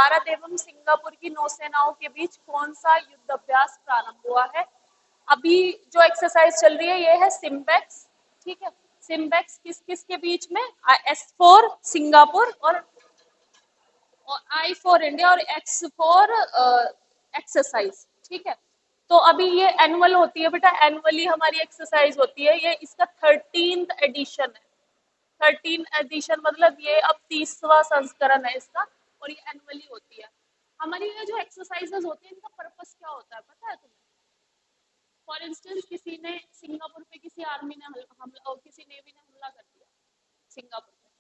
भारत एवं सिंगापुर की नौसेनाओं के बीच कौन सा युद्ध अभ्यास प्रारंभ हुआ है? अभी जो एक्सरसाइज चल रही है ये है सिम्बेक्स, ठीक है। सिम्बेक्स किस किस के बीच में? S4 सिंगापुर और I फॉर इंडिया और X फॉर एक्सरसाइज, ठीक है। तो अभी ये एनुअल होती है बेटा, एनुअली हमारी एक्सरसाइज होती है, ये इसका 13th एडिशन है। 13 एडिशन मतलब ये अब 30वां संस्करण है इसका, और ये एनुअली होती है। हमारी ये जो एक्सरसाइजेस होती है इनका पर्पस क्या होता है पता है तुम्हें? फॉर इंस्टेंस किसी ने सिंगापुर पे किसी आर्मी ने हमला और किसी नेवी ने हमला कर दिया सिंगापुर पे,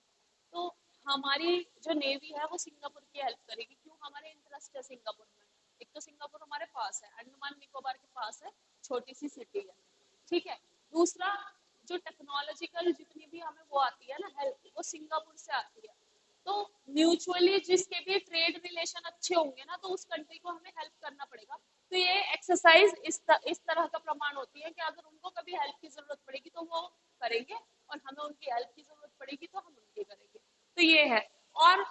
तो हमारी जो नेवी है वो सिंगापुर की हेल्प करेगी। क्यों? हमारे इंटरेस्ट है सिंगापुर में। एक तो सिंगापुर हमारे पास है, अंडमान निकोबार के पास है, छोटी सी सिटी है, ठीक है। दूसरा, जो टेक्नोलॉजिकल जितनी भी हमें वो आती है ना हेल्प, वो सिंगापुर से आती है। तो म्यूचुअली जिसके भी ट्रेड रिलेशन अच्छे होंगे ना, तो उस कंट्री को हमें हेल्प करना पड़ेगा। तो ये एक्सरसाइज इस तरह का प्रमाण होती है कि अगर उनको कभी हेल्प की जरूरत पड़ेगी तो वो करेंगे, और हमें उनकी हेल्प की जरूरत पड़ेगी तो हम उनकी करेंगे। तो ये है। और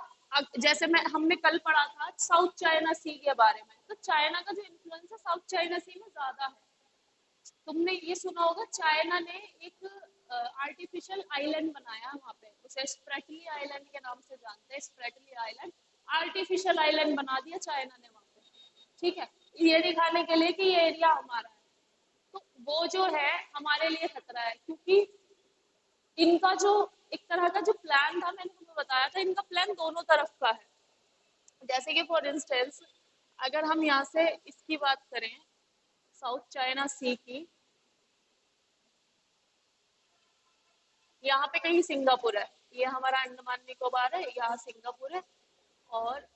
जैसे हमने कल पढ़ा था साउथ चाइना सी के बारे में, तो चाइना का जो इन्फ्लुएंस है साउथ चाइना सी में ज्यादा है। तुमने ये सुना होगा चाइना ने एक आर्टिफिशियल आइलैंड बनाया वहां पे, उसे स्प्रेटली आइलैंड के नाम से जानते हैं। स्प्रेटली आइलैंड, आर्टिफिशियल आइलैंड बना दिया चाइना ने वहां पे, ठीक है, ये दिखाने के लिए कि ये एरिया हमारा है। तो वो जो है हमारे लिए खतरा है, क्योंकि इनका जो एक तरह का जो प्लान था, मैंने तुम्हें बताया था, इनका प्लान दोनों तरफ का है। जैसे कि फॉर इंस्टेंस अगर हम यहाँ से इसकी बात करें, साउथ चाइना सी की, यहाँ पे कहीं सिंगापुर है, ये हमारा अंडमान निकोबार है, यहाँ सिंगापुर है, और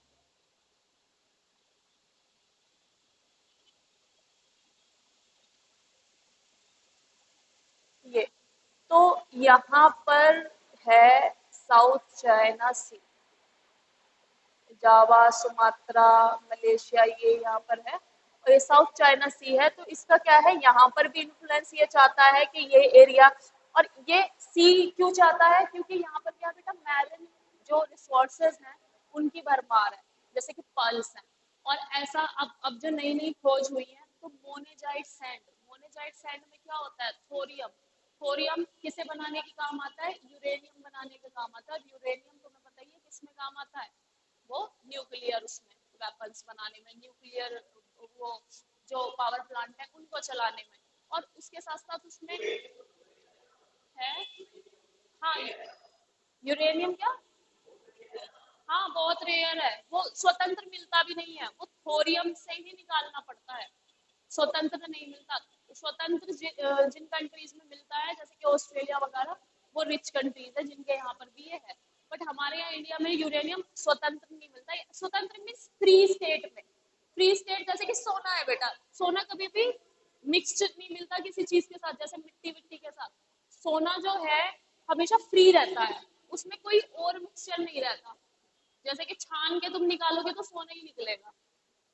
ये तो यहाँ पर है साउथ चाइना सी, जावा, सुमात्रा, मलेशिया, ये यहाँ पर है, और ये साउथ चाइना सी है। तो इसका क्या है, यहाँ पर भी इन्फ्लुएंस ये चाहता है कि ये एरिया, और ये सी क्यों चाहता है? क्योंकि यहाँ पर क्या बेटा, मैरिन जो रिसोर्सेज हैं उनकी भरमार है, जैसे कि पर्ल्स हैं। और ऐसा अब जो नई नई खोज हुई है, तो मोनेजाइट सैंड, मोनेजाइट सैंड में क्या होता है, थोरियम। थोरियम किसे बनाने के काम आता है? यूरेनियम बनाने के काम आता है। यूरेनियम तुम्हें पता ही है किसमें काम आता है? वो न्यूक्लियर, उसमें वेपन्स बनाने में, न्यूक्लियर वो जो पावर प्लांट है उनको चलाने में, और उसके साथ साथ उसमें है, हाँ, यूरेनियम क्या, हाँ बहुत रेयर है, वो स्वतंत्र मिलता भी नहीं है, वो थोरियम से ही निकालना पड़ता है, स्वतंत्र नहीं मिलता। स्वतंत्र जिन कंट्रीज में मिलता है, जैसे कि ऑस्ट्रेलिया वगैरह, वो रिच कंट्रीज है जिनके यहाँ पर भी ये है। बट हमारे यहाँ इंडिया में यूरेनियम स्वतंत्र नहीं मिलता। स्वतंत्र मीन्स फ्री स्टेट में, फ्री स्टेट जैसे कि सोना है बेटा, सोना कभी भी मिक्सड नहीं मिलता किसी चीज के साथ, जैसे मिट्टी विट्टी के साथ। सोना जो है हमेशा फ्री रहता है, उसमें कोई और मिक्सचर नहीं रहता। जैसे कि छान के तुम निकालोगे तो सोना ही निकलेगा,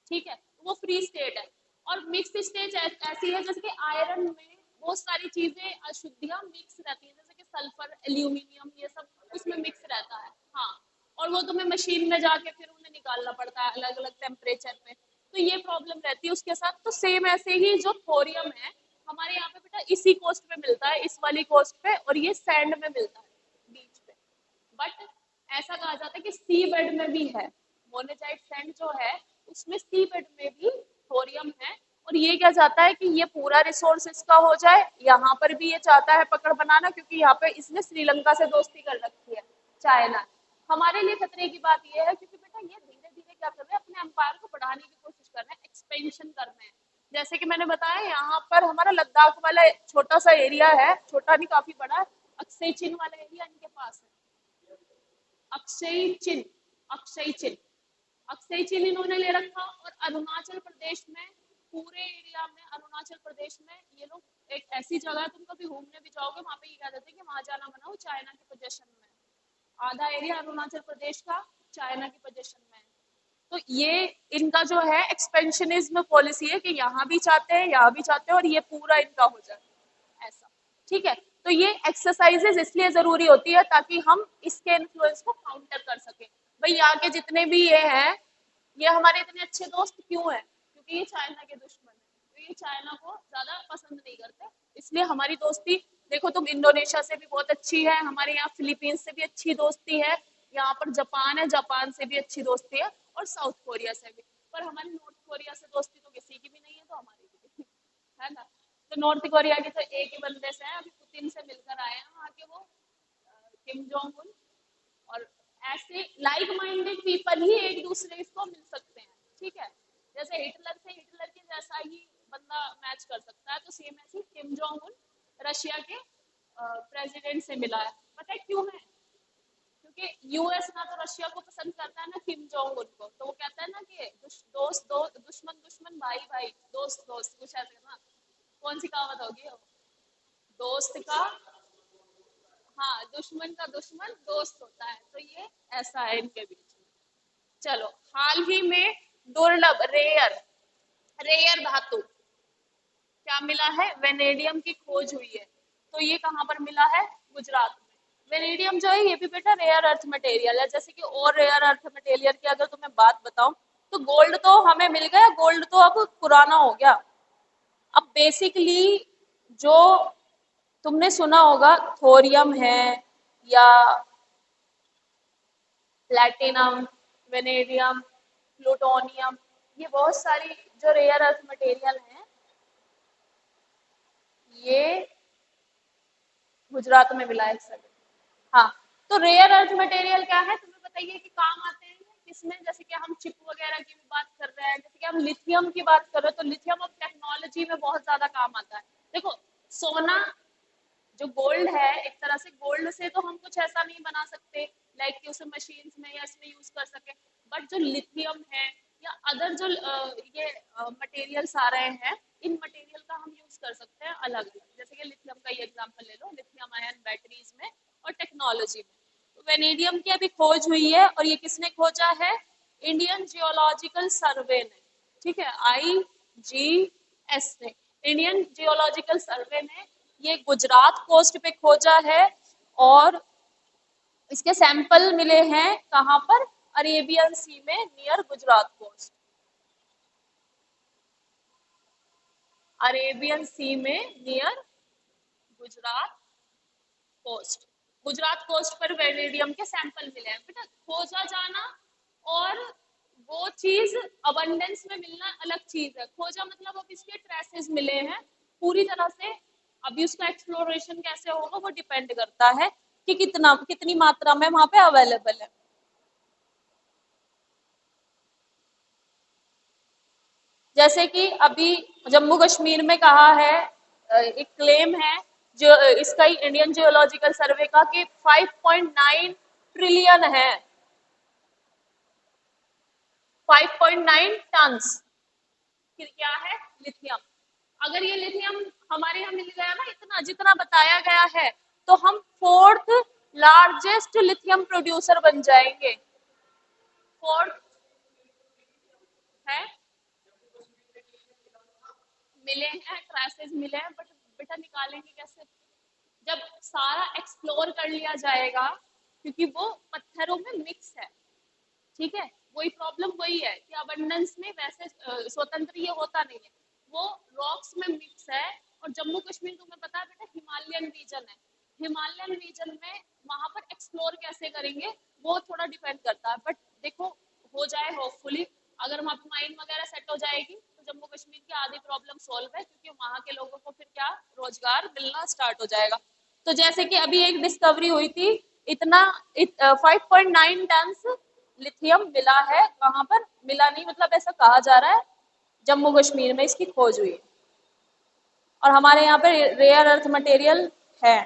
ठीक है, वो फ्री स्टेट है। और मिक्स स्टेट ऐसी है जैसे कि आयरन में बहुत सारी चीजें अशुद्धियां मिक्स रहती है, जैसे कि सल्फर, एल्यूमिनियम, ये सब उसमें मिक्स रहता है, हाँ। और वो तुम्हें मशीन में जाके फिर उन्हें निकालना पड़ता है अलग अलग टेम्परेचर पे, तो ये प्रॉब्लम रहती है उसके साथ। तो सेम ऐसे ही जो थोरियम है हमारे यहाँ पे बेटा इसी कोस्ट पे मिलता है, इस वाली कोस्ट पे, और ये सैंड में मिलता है बीच पे। बट ऐसा कहा जाता है कि सी बेड में भी है, मोनेजाइट सैंड जो है उसमें सी बेड में भी थोरियम है। और ये क्या चाहता है कि ये पूरा रिसोर्स इसका हो जाए। यहाँ पर भी ये चाहता है पकड़ बनाना, क्योंकि यहाँ पे इसने श्रीलंका से दोस्ती कर रखी है चाइना। हमारे लिए खतरे की बात ये है, क्योंकि बेटा ये धीरे धीरे क्या कर रहे हैं, अपने एम्पायर को बढ़ाने की कोशिश कर रहे हैं, एक्सपेंशन कर रहे हैं। जैसे कि मैंने बताया यहाँ पर हमारा लद्दाख वाला छोटा सा एरिया है, छोटा नहीं काफी बड़ा है, अक्सई चीन वाला एरिया इनके पास है। अक्षय चिन्ह, अक्षय चिन्ह, अक्षय चिन्ह इन्होंने ले रखा। और अरुणाचल प्रदेश में, पूरे एरिया में, अरुणाचल प्रदेश में ये लोग एक ऐसी जगह है, तुम कभी घूमने भी जाओगे वहां पे ये कह देते हैं कि वहां जाना मना हो, चाइना के पोजेशन में। आधा एरिया अरुणाचल प्रदेश का चाइना की पोजेशन में है। तो ये इनका जो है एक्सपेंशनिज्म पॉलिसी है कि यहाँ भी चाहते हैं, यहाँ भी चाहते हैं, और ये पूरा इनका हो जाए ऐसा, ठीक है। तो ये एक्सरसाइजेज इसलिए जरूरी होती है ताकि हम इसके इन्फ्लुएंस को काउंटर कर सके। भाई यहाँ के जितने भी ये हैं ये हमारे इतने अच्छे दोस्त क्यों हैं? क्योंकि ये चाइना के दुश्मन है, तो ये चाइना को ज्यादा पसंद नहीं करते, इसलिए हमारी दोस्ती देखो तुम इंडोनेशिया से भी बहुत अच्छी है, हमारे यहाँ फिलीपींस से भी अच्छी दोस्ती है, यहाँ पर जापान है, जापान से भी अच्छी दोस्ती है, और साउथ कोरिया से भी। पर हमारी नॉर्थ कोरिया से दोस्ती तो किसी की भी नहीं है, तो हमारी भी है ना। तो नॉर्थ कोरिया के तो एक ही बंदे से है, अभी पुतिन से मिलकर आए हैं वहाँ के, वो किम जोंग उन। और ऐसे लाइक माइंडेड पीपल ही एक दूसरे को मिल सकते हैं, ठीक है। जैसे हिटलर से हिटलर के जैसा ही बंदा मैच कर सकता है, तो सेम ऐसे किम जोंग उन रशिया के प्रेसिडेंट से मिला है। पता है क्यों है? क्योंकि यूएस ना तो रशिया को पसंद करता है ना किम जोंग उन को, तो वो कहता है ना कि दोस्त दो, दुश्मन दुश्मन, भाई भाई, दोस्त दोस्त, कुछ ऐसे ना। कौन सी कहावत होगी वो? दोस्त का, हाँ, दुश्मन का दुश्मन दोस्त होता है, तो ये ऐसा है इनके बीच में। चलो, हाल ही में दुर्लभ, रेयर, रेयर धातु क्या मिला है? वेनेडियम की खोज हुई है। तो ये कहाँ पर मिला है? गुजरात में। वेनेडियम जो है ये भी बेटा रेयर अर्थ मटेरियल है। जैसे कि और रेयर अर्थ मटेरियल की अगर तुम्हें बात बताऊं, तो गोल्ड तो हमें मिल गया, गोल्ड तो अब पुराना हो गया। अब बेसिकली जो तुमने सुना होगा थोरियम है, या प्लैटिनम, वेनेडियम, प्लूटोनियम, ये बहुत सारी जो रेयर अर्थ मटेरियल हैं, ये गुजरात में मिला है सर। हाँ, तो रेयर अर्थ मटेरियल क्या है तुम्हें बताइए कि काम आते हैं किसमें? जैसे कि हम चिप वगैरह की भी बात कर रहे हैं, जैसे कि हम लिथियम की बात कर रहे हैं, तो लिथियम अब टेक्नोलॉजी में बहुत ज्यादा काम आता है। देखो, सोना जो गोल्ड है, एक तरह से गोल्ड से तो हम कुछ ऐसा नहीं बना सकते लाइक कि उसे मशीन्स में या इसमें यूज कर सके, बट जो लिथियम है या अदर जो ये मटेरियल्स आ रहे हैं, इन मटेरियल का हम यूज कर सकते हैं अलग अलग। जैसे कि लिथियम का ही एग्जांपल ले लो, लिथियम आयन बैटरीज में और टेक्नोलॉजी में। तो वेनेडियम की अभी खोज हुई है, और ये किसने खोजा है? इंडियन जियोलॉजिकल सर्वे ने, ठीक है, IGS ने, इंडियन जियोलॉजिकल सर्वे ने ये गुजरात कोस्ट पे खोजा है। और इसके सैंपल मिले हैं कहाँ पर? अरेबियन सी में, near Gujarat coast. Arabian Sea में near Gujarat coast. Gujarat coast पर वेनेडियम के सैंपल मिले हैं। बेटा, खोजा जाना और वो चीज अबंडेंस में मिलना अलग चीज है। खोजा मतलब अब इसके ट्रेसेस मिले हैं पूरी तरह से। अभी उसका एक्सप्लोरेशन कैसे होगा वो डिपेंड करता है कि कितनी मात्रा में वहां पे अवेलेबल है। जैसे कि अभी जम्मू कश्मीर में कहा है, एक क्लेम है जो इसका ही इंडियन जियोलॉजिकल सर्वे का, कि 5.9 ट्रिलियन है, 5.9 टन्स फिर क्या है? लिथियम। अगर ये लिथियम हमारे यहाँ मिल गया ना इतना जितना बताया गया है, तो हम फोर्थ लार्जेस्ट लिथियम प्रोड्यूसर बन जाएंगे। फोर्थ है, मिले हैं, ट्रेसेस मिले हैं, बट बेटा निकालेंगे कैसे जब सारा एक्सप्लोर कर लिया जाएगा? क्योंकि वो पत्थरों में मिक्स है, ठीक है। वही प्रॉब्लम वही है कि अबंडेंस में वैसे स्वतंत्र ये होता नहीं है, वो रॉक्स में मिक्स है। और जम्मू कश्मीर तुम्हें पता है बेटा हिमालयन रीजन है, हिमालयन रीजन में वहां पर एक्सप्लोर कैसे करेंगे वो थोड़ा डिपेंड करता है। बट देखो, हो जाए होपफुली। अगर वहां पे माइन वगैरह सेट हो जाएगी तो जम्मू कश्मीर की आधी प्रॉब्लम सॉल्व है, क्योंकि वहां के लोगों को फिर क्या, रोजगार मिलना स्टार्ट हो जाएगा। तो जैसे कि अभी एक डिस्कवरी हुई थी, इतना 5.9 टन लिथियम मिला है। कहाँ पर मिला? नहीं मतलब ऐसा कहा जा रहा है जम्मू कश्मीर में इसकी खोज हुई है। और हमारे यहाँ पे रेयर अर्थ मटेरियल है।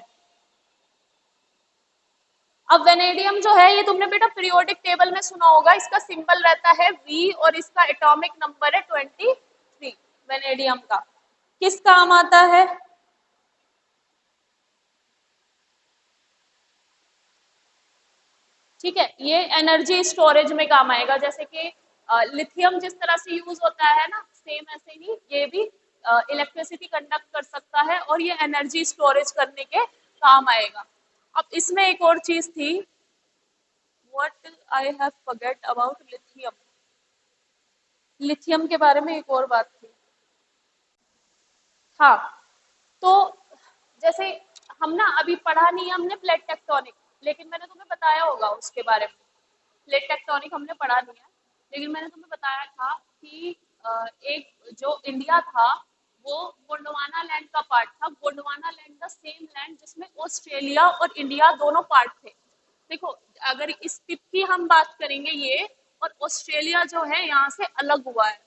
अब वेनेडियम जो है ये तुमने बेटा पीरियोडिक टेबल में सुना होगा, इसका सिंबल रहता है V और इसका एटॉमिक नंबर है 23 वेनेडियम का। किस काम आता है? ठीक है, ये एनर्जी स्टोरेज में काम आएगा। जैसे कि लिथियम जिस तरह से यूज होता है ना, सेम ऐसे ही ये भी इलेक्ट्रिसिटी कंडक्ट कर सकता है, और ये एनर्जी स्टोरेज करने के काम आएगा। अब इसमें एक और चीज थी, what I have forget about lithium. Lithium के बारे में एक और बात थी। हाँ, तो जैसे हम ना अभी पढ़ा नहीं है हमने प्लेट टेक्टोनिक, लेकिन मैंने तुम्हें बताया होगा उसके बारे में। प्लेट टेक्टोनिक हमने पढ़ा नहीं है, लेकिन मैंने तुम्हें बताया था कि एक जो इंडिया था वो गोंडवाना लैंड का पार्ट था। Gondwana land the same land जिसमें ऑस्ट्रेलिया और इंडिया दोनों पार्ट थे। देखो, अगर इस टिप की हम बात करेंगे ये, और ऑस्ट्रेलिया जो है यहाँ से अलग हुआ है,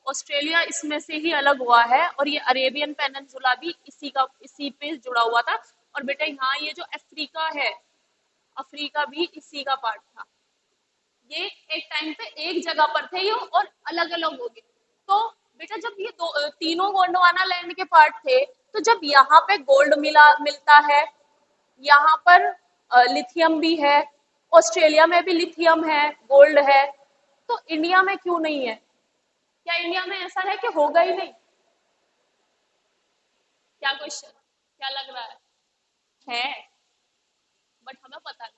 ऑस्ट्रेलिया इसमें से ही अलग हुआ है, और ये अरेबियन पेनिनसुला भी इसी पे जुड़ा हुआ था। और बेटा यहाँ ये जो अफ्रीका है, अफ्रीका भी इसी का पार्ट था। ये एक टाइम पे एक जगह पर थे ये और अलग अलग हो गए। तो बेटा जब ये तीनों गोंडवाना लैंड के पार्ट थे, तो जब यहाँ पे गोल्ड मिलता है, यहाँ पर लिथियम भी है, ऑस्ट्रेलिया में भी लिथियम है, गोल्ड है, तो इंडिया में क्यों नहीं है? क्या इंडिया में ऐसा है कि होगा ही नहीं? क्या क्वेश्चन, क्या लग रहा है? बट हमें पता नहीं।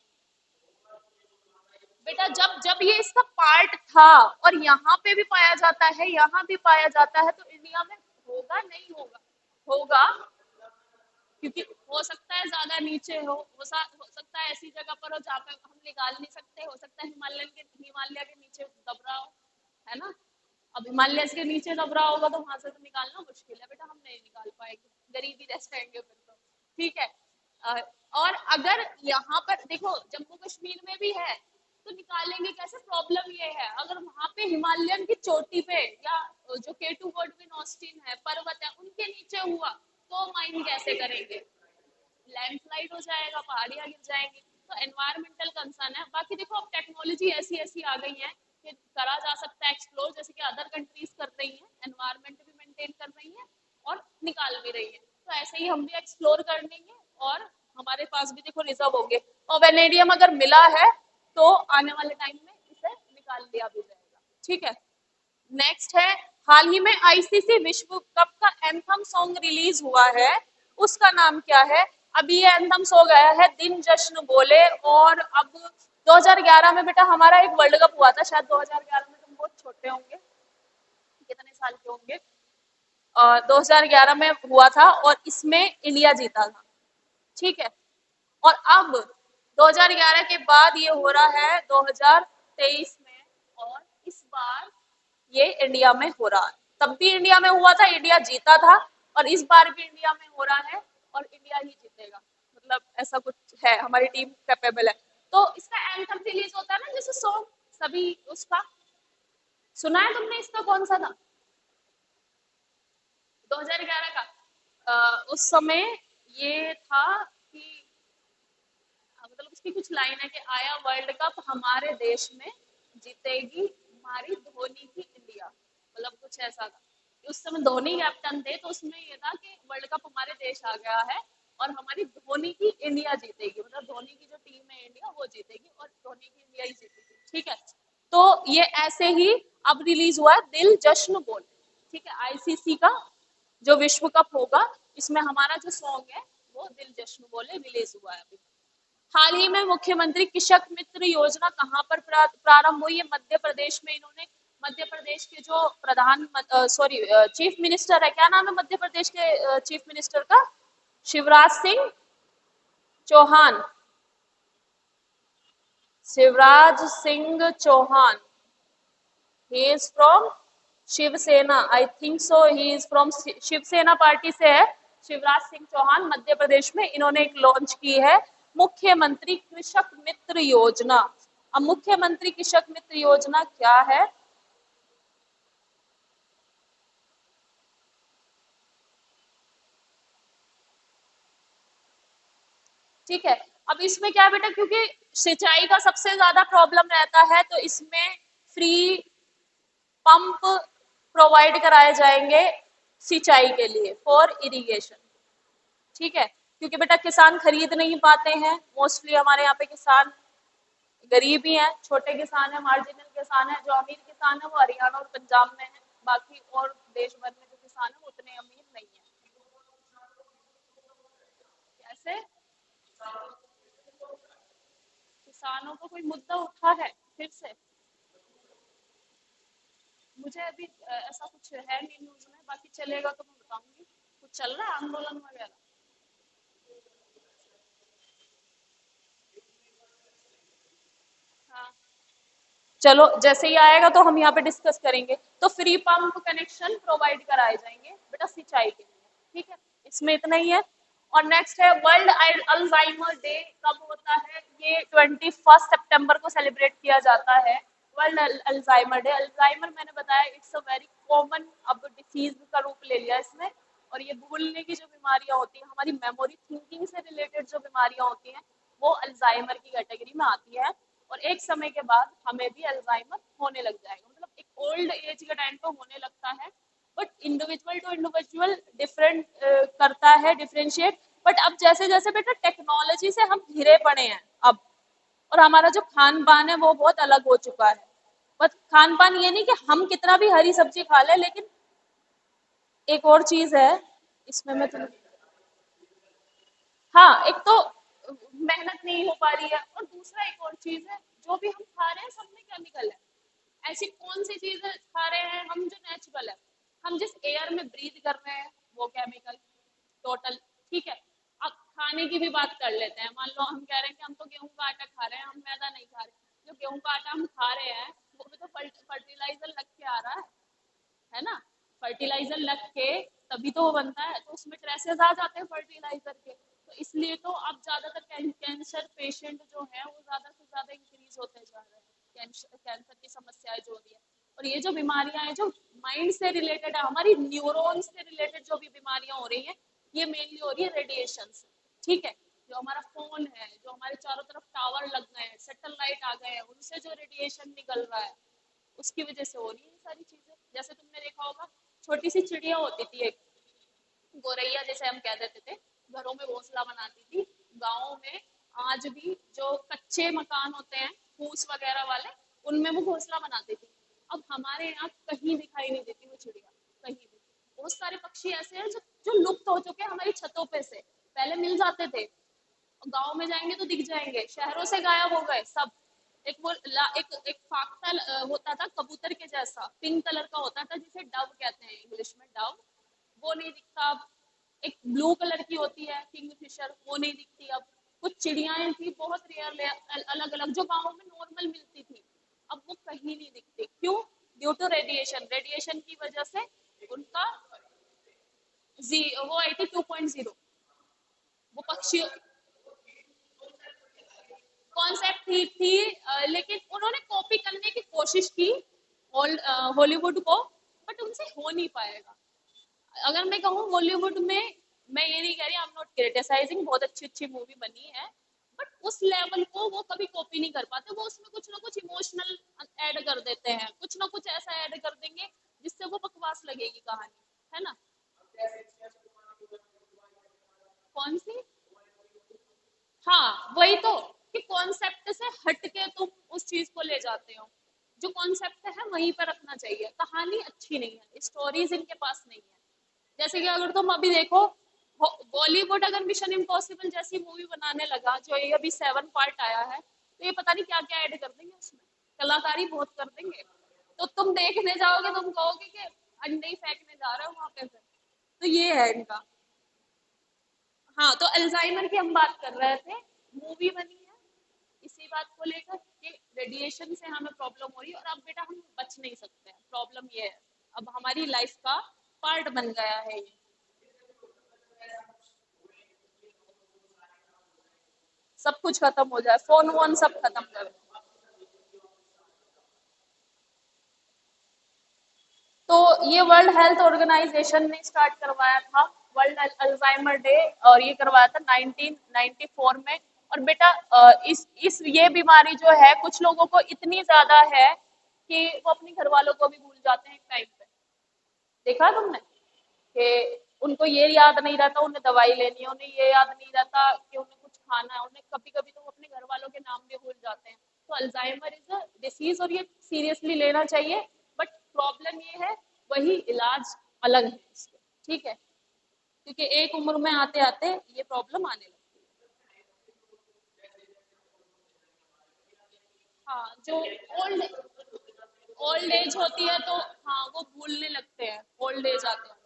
बेटा जब जब ये इसका पार्ट था और यहाँ पे भी पाया जाता है, यहाँ भी पाया जाता है, तो इंडिया में होगा नहीं होगा? होगा, क्योंकि हो सकता है ज्यादा नीचे हो सकता है ऐसी जगह पर हो जहाँ पे हम निकाल नहीं सकते, हो सकता है हिमालय के नीचे दब रहा हो, है ना? अब हिमालय के नीचे दब रहा होगा तो वहां से तो निकालना मुश्किल है बेटा, हम नहीं निकाल पाएंगे, गरीब ही रह जाएंगे फिर तो। ठीक है। अ, और अगर यहाँ पर देखो जम्मू कश्मीर में भी है, तो निकालेंगे कैसे? प्रॉब्लम ये है, अगर वहां पे हिमालयन की चोटी पे या जो केटू गोडविन ऑस्टिन है पर्वत है उनके नीचे हुआ, तो माइन कैसे करेंगे? लैंडस्लाइड हो जाएगा, पहाड़ियां गिर जाएंगी। तो एनवायरमेंटल कंसर्न है। बाकी देखो अब टेक्नोलॉजी ऐसी ऐसी आ गई है कि करा जा सकता है एक्सप्लोर, जैसे कि अदर कंट्रीज कर रही हैं, एनवायरमेंट भी मेंटेन कर रही हैं और निकाल भी रही है। तो ऐसे ही हम भी एक्सप्लोर कर लेंगे और हमारे पास भी देखो रिजर्व होंगे, और वेनेडियम अगर मिला है तो आने वाले टाइम में इसे निकाल लिया भी जाएगा। ठीक है। नेक्स्ट है, हाल ही में आईसीसी विश्व कप का एंथम सॉन्ग रिलीज हुआ है, उसका नाम क्या है? अभी ये एंथम सॉन्ग आया है दिन जश्न बोले, और अब 2011 में बेटा हमारा एक वर्ल्ड कप हुआ था, शायद 2011 में, तुम बहुत छोटे होंगे, कितने साल के होंगे, 2011 में हुआ था और इसमें इंडिया जीता था। ठीक है। और अब 2011 के बाद ये हो रहा है 2023 में, और इस बार ये इंडिया में हो रहा है। तब भी इंडिया में हुआ था, इंडिया जीता था, और इस बार भी इंडिया में हो रहा है और इंडिया ही जीतेगा। मतलब ऐसा कुछ है, हमारी टीम कैपेबल है। तो इसका एंथम रिलीज होता है ना जैसे सॉन्ग, सभी उसका सुना है तुमने? इसका कौन सा था? 2011 का। उस समय ये था कि मतलब उसकी कुछ लाइन है कि आया वर्ल्ड कप हमारे देश में, जीतेगी हमारी धोनी की इंडिया, मतलब कुछ ऐसा था। उस समय धोनी कैप्टन थे, तो उसमें ये था कि वर्ल्ड कप हमारे देश आ गया है और हमारी धोनी की इंडिया जीतेगी, मतलब धोनी की जो टीम है इंडिया वो जीतेगी और धोनी की इंडिया ही जीतेगी। ठीक है। तो ये ऐसे ही अब रिलीज हुआ है दिल जश्न बोल। ठीक है। आईसीसी का जो विश्व कप होगा, इसमें हमारा जो सॉन्ग है वो दिल जश्न बोले रिलीज हुआ है अभी। हाल ही में मुख्यमंत्री कृषक मित्र योजना कहाँ पर प्रारंभ हुई है? मध्य प्रदेश में। इन्होंने मध्य प्रदेश के जो चीफ मिनिस्टर है, क्या नाम है मध्य प्रदेश के चीफ मिनिस्टर का? Shivraj Singh Chouhan. Shivraj Singh Chouhan, he is from Shiv Sena, I think so he is from Shiv Sena party से है शिवराज सिंह चौहान। मध्य प्रदेश में इन्होंने एक लॉन्च की है मुख्यमंत्री कृषक मित्र योजना। अब मुख्यमंत्री कृषक मित्र योजना क्या है? ठीक है। अब इसमें क्या है बेटा, क्योंकि सिंचाई का सबसे ज्यादा प्रॉब्लम रहता है, तो इसमें फ्री पंप प्रोवाइड कराए जाएंगे सिंचाई के लिए, फॉर इरिगेशन। ठीक है। क्योंकि बेटा किसान खरीद नहीं पाते हैं, मोस्टली हमारे यहाँ पे किसान गरीब ही हैं, छोटे किसान है, मार्जिनल किसान है। जो अमीर किसान है वो हरियाणा और पंजाब में है, बाकी और देश भर में जो किसान है वो उतने अमीर नहीं है। कैसे? किसानों को कोई मुद्दा उठा है फिर से? मुझे अभी ऐसा कुछ है नहीं न्यूज में, बाकी चलेगा तो मैं बताऊंगी। कुछ चल रहा है आंदोलन वगैरह? हाँ, चलो जैसे ही आएगा तो हम यहाँ पे डिस्कस करेंगे। तो फ्री पंप कनेक्शन प्रोवाइड कराए जाएंगे बेटा सिंचाई के लिए, ठीक है, इसमें इतना ही है। और नेक्स्ट है वर्ल्ड अल्जाइमर डे। कब होता है ये? 21 सितंबर को सेलिब्रेट किया जाता है वर्ल्ड अल्जाइमर डे। अल्जाइमर मैंने बताया इट्स अ वेरी कॉमन अब डिसीज का रूप ले लिया इसने। और ये भूलने की जो बीमारियां होती हैं, हमारी मेमोरी थिंकिंग से रिलेटेड जो बीमारियां होती हैं, वो अल्जाइमर की कैटेगरी में आती है। और एक समय के बाद हमें भी अल्जाइमर होने लग जाएगा, मतलब एक ओल्ड एज के टाइम पे होने लगता है। But individual to individual different करता है, डिफरेंशिएट। बट अब जैसे जैसे बेटा टेक्नोलॉजी से हम घिरे पड़े हैं अब, और हमारा जो खान पान है वो बहुत अलग हो चुका है। बस खान पान ये नहीं कि हम कितना भी हरी सब्जी खा लें, लेकिन एक और चीज है इसमें मैं तुम्हें, हाँ, एक तो मेहनत नहीं हो पा रही है, और दूसरा एक और चीज है, जो भी हम खा रहे हैं सब में केमिकल है। ऐसी कौन सी चीज खा रहे हैं हम जो नेचुरल है? हम जिस एयर में ब्रीथ कर रहे हैं वो केमिकल टोटल, ठीक है। अब खाने की भी बात कर लेते हैं। मान लो हम कह रहे हैं कि हम तो गेहूं का आटा खा रहे हैं, हम मैदा नहीं खा रहे। जो गेहूं का आटा हम खा रहे हैं वो भी तो फर्टिलाइजर लग के आ रहा है ना? फर्टिलाइजर लग के तभी तो वो बनता है, तो उसमें ट्रेसेस आ जाते हैं फर्टिलाइजर के। तो इसलिए तो अब ज्यादातर कैंसर पेशेंट जो है वो ज्यादा से ज्यादा इंक्रीज होते जा रहे हैं, कैंसर की समस्याएं जो हो रही है। और ये जो बीमारियां हैं जो माइंड से रिलेटेड है, हमारी न्यूरॉन्स से रिलेटेड जो भी बीमारियां हो रही हैं, ये मेनली हो रही है रेडिएशन से, ठीक है। जो हमारा फोन है, जो हमारे चारों तरफ टावर लग गए हैं, सैटेलाइट आ गए हैं, उनसे जो रेडिएशन निकल रहा है, उसकी वजह से हो रही है ये सारी चीजें। जैसे तुमने देखा होगा, छोटी सी चिड़िया होती थी एक, गोरैया जैसे हम कह देते थे, घरों में घोंसला बनाती थी। गाँव में आज भी जो कच्चे मकान होते हैं फूस वगैरह वाले, उनमें वो घोंसला बनाती थी। अब हमारे यहाँ कहीं दिखाई नहीं देती वो चिड़िया, कहीं भी। बहुत सारे पक्षी ऐसे हैं जो लुप्त हो चुके हैं हमारी छतों पे से। पहले मिल जाते थे, गांव में जाएंगे तो दिख जाएंगे, शहरों से गायब हो गए सब। एक वो एक फाख्ता होता था कबूतर के जैसा, पिंक कलर का होता था, जिसे डव कहते हैं इंग्लिश में, डव। वो नहीं दिखता अब। एक ब्लू कलर की होती है किंगफिशर, वो नहीं दिखती अब। कुछ चिड़ियाएं थी बहुत रेयर, अलग अलग, जो गाँव में नॉर्मल मिलती थी, अब वो कहीं नहीं दिखती। क्यों? Due to radiation. रेडिएशन की वजह से उनका वो आई थी 2.0, वो पक्षी कॉन्सेप्ट थी लेकिन उन्होंने कॉपी करने की कोशिश की हॉलीवुड को, बट उनसे हो नहीं पाएगा। अगर मैं कहूँ हॉलीवुड में, मैं ये नहीं कह रही, आई एम नॉट क्रिटिसाइजिंग, बहुत अच्छी अच्छी मूवी बनी है, बट उस लेवल को वो कभी कॉपी नहीं कर पाते। वो उसमें कुछ ना कुछ इमोशनल ऐड कर देते हैं, कुछ ना कुछ ऐसा ऐड कर देंगे जिससे वो बकवास लगेगी कहानी, है ना? कौन सी? हाँ वही तो, कि कॉन्सेप्ट से हट के तुम उस चीज को ले जाते हो। जो कॉन्सेप्ट है वहीं पर रखना चाहिए। कहानी अच्छी नहीं है, स्टोरीज इनके पास नहीं है। जैसे कि अगर तुम अभी देखो, बॉलीवुड अगर मिशन इम्पॉसिबल जैसी मूवी बनाने लगा, जो ये अभी 7 पार्ट आया है, तो ये पता नहीं क्या क्या ऐड कर देंगे उसमें, कलाकारी बहुत कर देंगे। तो तुम देखने जाओगे, तुम कहोगे कि अंडे ही फेंकने जा रहे हो वहां पे फिर। तो ये है इनका। हाँ, तो अल्जाइमर की हम बात कर रहे थे, मूवी बनी है इसी बात को लेकर कि रेडिएशन से हमें प्रॉब्लम हो रही है, और अब बेटा हम बच नहीं सकते हैं। प्रॉब्लम ये है, अब हमारी लाइफ का पार्ट बन गया है ये। सब कुछ खत्म हो जाए, फोन वोन सब खत्म कर दो। तो ये वर्ल्ड हेल्थ ऑर्गेनाइजेशन ने स्टार्ट करवाया था वर्ल्ड अल्जाइमर डे, और ये करवाया था 1994 में। और बेटा इस ये बीमारी जो है कुछ लोगों को इतनी ज्यादा है कि वो अपने घर वालों को भी भूल जाते हैं एक टाइम पे। देखा तुमने कि उनको ये याद नहीं रहता उन्हें दवाई लेनी है, उन्हें ये याद नहीं रहता कि उन्हें कुछ खाना है, उन्हें कभी कभी तो वो अपने घर वालों के नाम भी भूल जाते हैं। तो अल्जाइमर इज अ डिसीज, और ये सीरियसली लेना चाहिए। बट प्रॉब्लम ये है, वही इलाज अलग है इसके, ठीक है, क्योंकि एक उम्र में आते आते ये प्रॉब्लम आने लगती है। हाँ, जो ओल्ड ओल्ड एज होती है तो हाँ वो भूलने लगते हैं, ओल्ड एज आते हैं।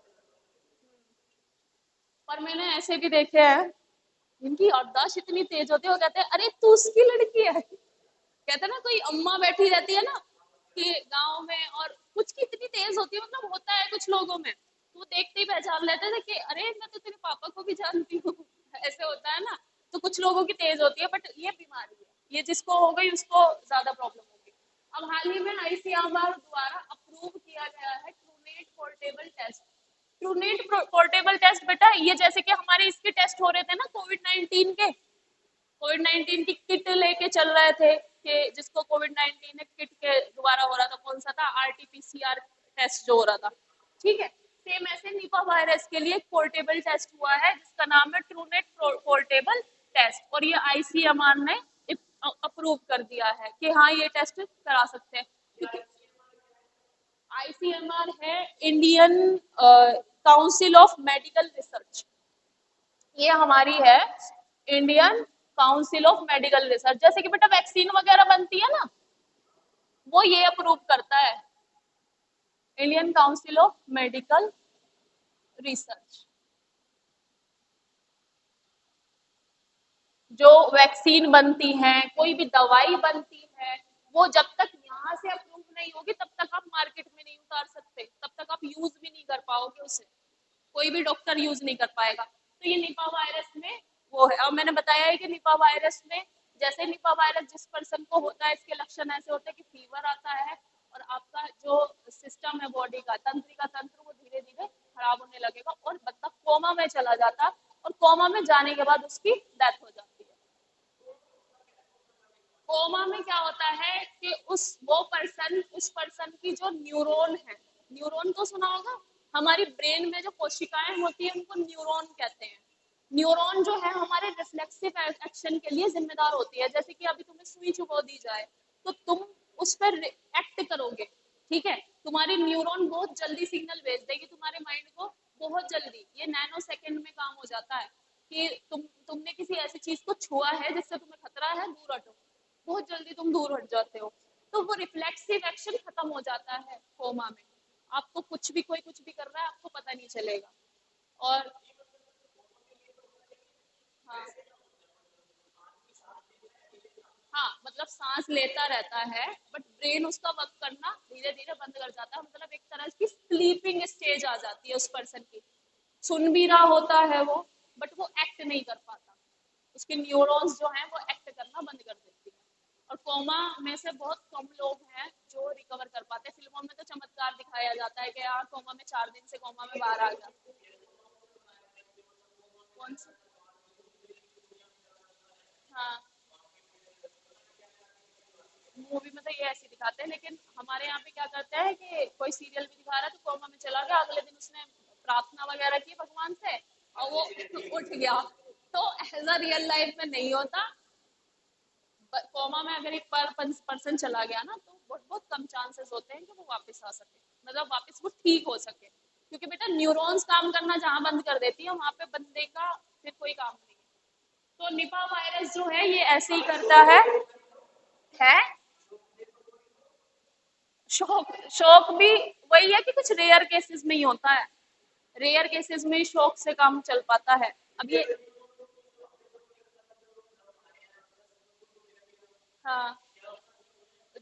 पर मैंने ऐसे भी देखे हैं इनकी याददाश्त इतनी तेज होती है, वो कहते हैं अरे तू उसकी लड़की है। कहते हैं ना कोई अम्मा बैठी रहती है ना कि गांव में, और कुछ की इतनी तेज होती है, मतलब होता है कुछ लोगों में, तो वो देखते ही पहचान लेते थे कि अरे मैं तो तेरे पापा को भी जानती हूँ। ऐसे होता है ना। तो कुछ लोगों की तेज होती है, बट ये बीमारी है, ये जिसको हो गई उसको ज्यादा प्रॉब्लम होगी। अब हाल ही में आईसीएमआर द्वारा अप्रूव किया गया है Truenat portable test. Truenat portable test बेटा, ये जैसे कि हमारे इसके टेस्ट हो रहे थे ना कोविड 19 के, कोविड 19 की किट लेके चल रहे थे कि जिसको कोविड 19 है, किट के द्वारा हो रहा था, कौन सा था, आरटीपीसीआर टेस्ट जो हो रहा था। ठीक है, सेम ऐसे निपा वायरस के लिए एक पोर्टेबल टेस्ट हुआ है जिसका नाम है ट्रूनेट पोर्टेबल टेस्ट, और ये आईसीएमआर ने अप्रूव कर दिया है कि हाँ ये टेस्ट करा सकते हैं। क्योंकि आईसीएमआर है Indian council of medical research, ये हमारी है Indian council of medical research. जैसे कि बेटा वैक्सीन वगैरह बनती है ना, वो ये अप्रूव करता है, Indian council of medical research. जो वैक्सीन बनती है, कोई भी दवाई बनती है, वो जब तक यहाँ से अप्रूव नहीं होगी तब तक आप मार्केट में नहीं उतार सकते, तब तक आप यूज भी नहीं कर पाओगे उसे, कोई भी डॉक्टर यूज नहीं कर पाएगा। तो ये निपा वायरस में वो है, और मैंने बताया है कि निपा वायरस में, जैसे निपा वायरस जिस पर्सन को होता है, इसके लक्षण ऐसे होते हैं कि फीवर आता है और आपका जो सिस्टम है बॉडी का, तंत्रिका तंत्र, वो धीरे धीरे खराब होने लगेगा और बंदा कोमा में चला जाता, और कोमा में जाने के बाद उसकी डेथ हो जाती है। कोमा में क्या होता है कि उस पर्सन की जो न्यूरॉन है, न्यूरॉन तो सुना होगा, हमारी ब्रेन में जो कोशिकाएं होती है उनको न्यूरॉन कहते हैं। न्यूरॉन जो है हमारे रिफ्लेक्सिव एक्शन के लिए जिम्मेदार होती है। जैसे कि अभी तुम्हें सुई चुभो दी जाए तो तुम उस पर एक्ट करोगे, ठीक है, तुम्हारी न्यूरॉन बहुत जल्दी सिग्नल भेज देगी तुम्हारे माइंड को, बहुत जल्दी, ये नैनो सेकेंड में काम हो जाता है कि तुमने किसी ऐसी चीज को छुआ है जिससे तुम्हें खतरा है, दूर हटो, बहुत जल्दी तुम दूर हट जाते हो। तो वो रिफ्लेक्सिव एक्शन खत्म हो जाता है कोमा में, आपको कुछ भी, कोई कुछ भी कर रहा है आपको पता नहीं चलेगा। और हाँ, हाँ मतलब सांस लेता रहता है, बट ब्रेन उसका वर्क करना धीरे धीरे बंद कर जाता है, मतलब एक तरह की स्लीपिंग स्टेज आ जाती है उस पर्सन की। सुन भी रहा होता है वो, बट वो एक्ट नहीं कर पाता, उसके न्यूरॉन्स जो हैं वो एक्ट करना बंद कर देती है। और कोमा में से बहुत कम लोग हैं जो रिकवर कर पाते हैं। फिल्मों में तो चमत्कार दिखाया जाता है कि यार कोमा में 4 दिन से कोमा में बाहर आ गया। कौन सी? हाँ, मूवी में तो ये ऐसे दिखाते हैं, लेकिन हमारे यहाँ पे क्या करते हैं कि कोई सीरियल भी दिखा रहा है तो कोमा में चला गया, अगले दिन उसने प्रार्थना वगैरह की भगवान से और वो उठ गया। तो ऐसा रियल लाइफ में नहीं होता। कोमा में अगर एक बार पर्सन चला गया ना तो बहुत बहुत कम चांसेस होते हैं कि वो वापस आ सके, मतलब वापस वो ठीक हो सके, क्योंकि बेटा न्यूरॉन्स काम करना जहाँ बंद कर देती है वहां पे बंदे का फिर कोई काम नहीं है। तो निपा वायरस जो है ये ऐसे ही करता है शौक, शौक भी वही है कि कुछ रेयर केसेस में ही होता है, रेयर केसेस में ही शौक से काम चल पाता है। अब ये हाँ,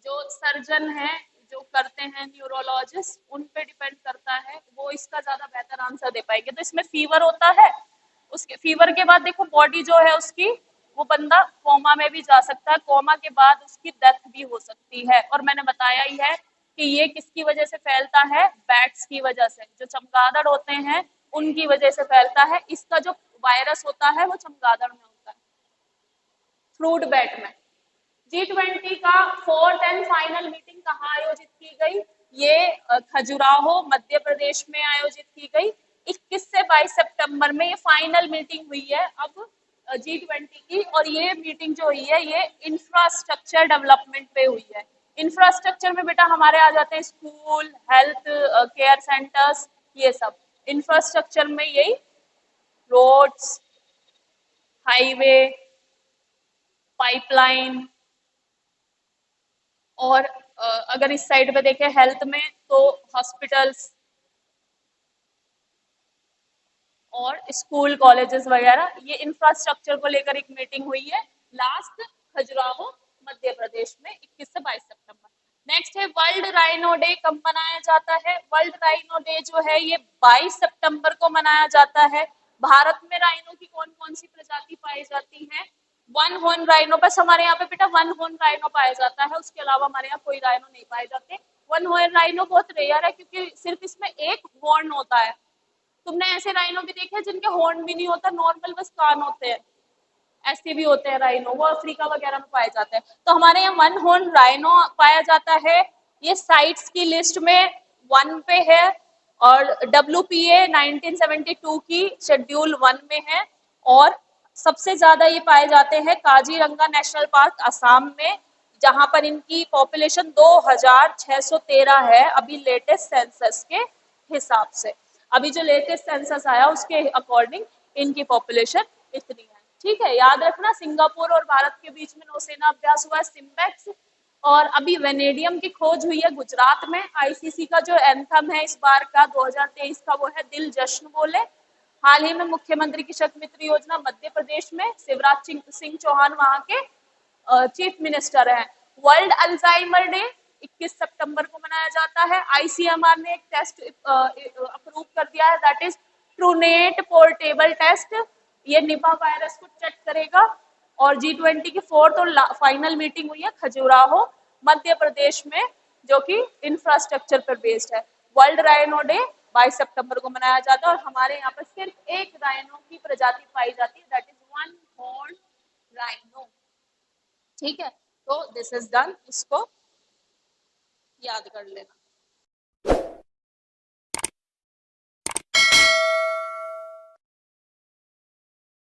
जो सर्जन है, जो करते हैं न्यूरोलॉजिस्ट, उन पे डिपेंड करता है, वो इसका ज्यादा बेहतर आंसर दे पाएंगे। तो इसमें फीवर होता है, उसके फीवर के बाद देखो बॉडी जो है उसकी, वो बंदा कोमा में भी जा सकता है, कोमा के बाद उसकी डेथ भी हो सकती है। और मैंने बताया ही है कि ये किसकी वजह से फैलता है, बैट्स की वजह से, जो चमगादड़ होते हैं उनकी वजह से फैलता है। इसका जो वायरस होता है वो चमगादड़ में होता है, फ्रूट बैट में। G20 का फोर्थ एंड फाइनल मीटिंग कहाँ आयोजित की गई? ये खजुराहो मध्य प्रदेश में आयोजित की गई। 21 से 22 सितंबर में ये फाइनल मीटिंग हुई है अब G20 की। और ये मीटिंग जो हुई है ये इंफ्रास्ट्रक्चर डेवलपमेंट पे हुई है। इंफ्रास्ट्रक्चर में बेटा हमारे आ जाते हैं स्कूल, हेल्थ केयर सेंटर्स, ये सब इंफ्रास्ट्रक्चर में, यही रोड्स, हाईवे, पाइपलाइन, और अगर इस साइड पे देखें हेल्थ में, तो हॉस्पिटल्स और स्कूल कॉलेजेस वगैरह, ये इंफ्रास्ट्रक्चर को लेकर एक मीटिंग हुई है लास्ट खजुराहो मध्य प्रदेश में 21 से 22 सितंबर। नेक्स्ट है वर्ल्ड राइनो डे, कब मनाया जाता है? वर्ल्ड राइनो डे जो है ये 22 सितंबर को मनाया जाता है। भारत में राइनो की कौन कौन सी प्रजाति पाई जाती है? वन हॉर्न राइनो, बस हमारे यहाँ पे बेटा वन हॉर्न राइनो पाया जाता है, उसके अलावा हमारे यहाँ कोई राइनो नहीं पाए जाते। वन हॉर्न राइनो बहुत रेयर है क्योंकि सिर्फ इसमें एक हॉर्न होता है। तुमने ऐसे राइनो भी देखे हैं जिनके हॉर्न भी नहीं होता, नॉर्मल बस कान होते हैं, ऐसे भी होते हैं राइनो, वो अफ्रीका वगैरह में पाए जाते हैं। तो हमारे यहाँ वन हॉर्न राइनो पाया जाता है। ये साइट्स की लिस्ट में 1 पे है और WPA 1972 की शेड्यूल 1 में है। और सबसे ज्यादा ये पाए जाते हैं काजीरंगा नेशनल पार्क असम में, जहां पर इनकी पॉपुलेशन 2613 है अभी लेटेस्ट सेंसस के हिसाब से। अभी जो लेटेस्ट सेंसस आया उसके अकॉर्डिंग इनकी पॉपुलेशन इतनी है। ठीक है, याद रखना सिंगापुर और भारत के बीच में नौसेना अभ्यास हुआ है सिम्बेक्स, और अभी वेनेडियम की खोज हुई है गुजरात में। आईसीसी का जो एंथम है इस बार का 2023 का वो है दिल जश्न बोले। हाल ही में मुख्यमंत्री की शक मित्र योजना मध्य प्रदेश में, शिवराज सिंह चौहान वहां के चीफ मिनिस्टर हैं। वर्ल्ड अल्जाइमर डे 21 सितंबर को मनाया जाता है। आईसीएमआर ने एक टेस्ट अप्रूव कर दिया है, that is Truenat portable test. ये निपा वायरस को चेक करेगा। और G20 की 4th और फाइनल मीटिंग हुई है खजुराहो मध्य प्रदेश में, जो कि इंफ्रास्ट्रक्चर पर बेस्ड है। वर्ल्ड राइनो डे 22 सितंबर को मनाया जाता है और हमारे यहाँ पर सिर्फ एक राइनो की प्रजाति पाई जाती है, that is one horn rhino. ठीक है, तो दिस इज डन, इसको याद कर लेना।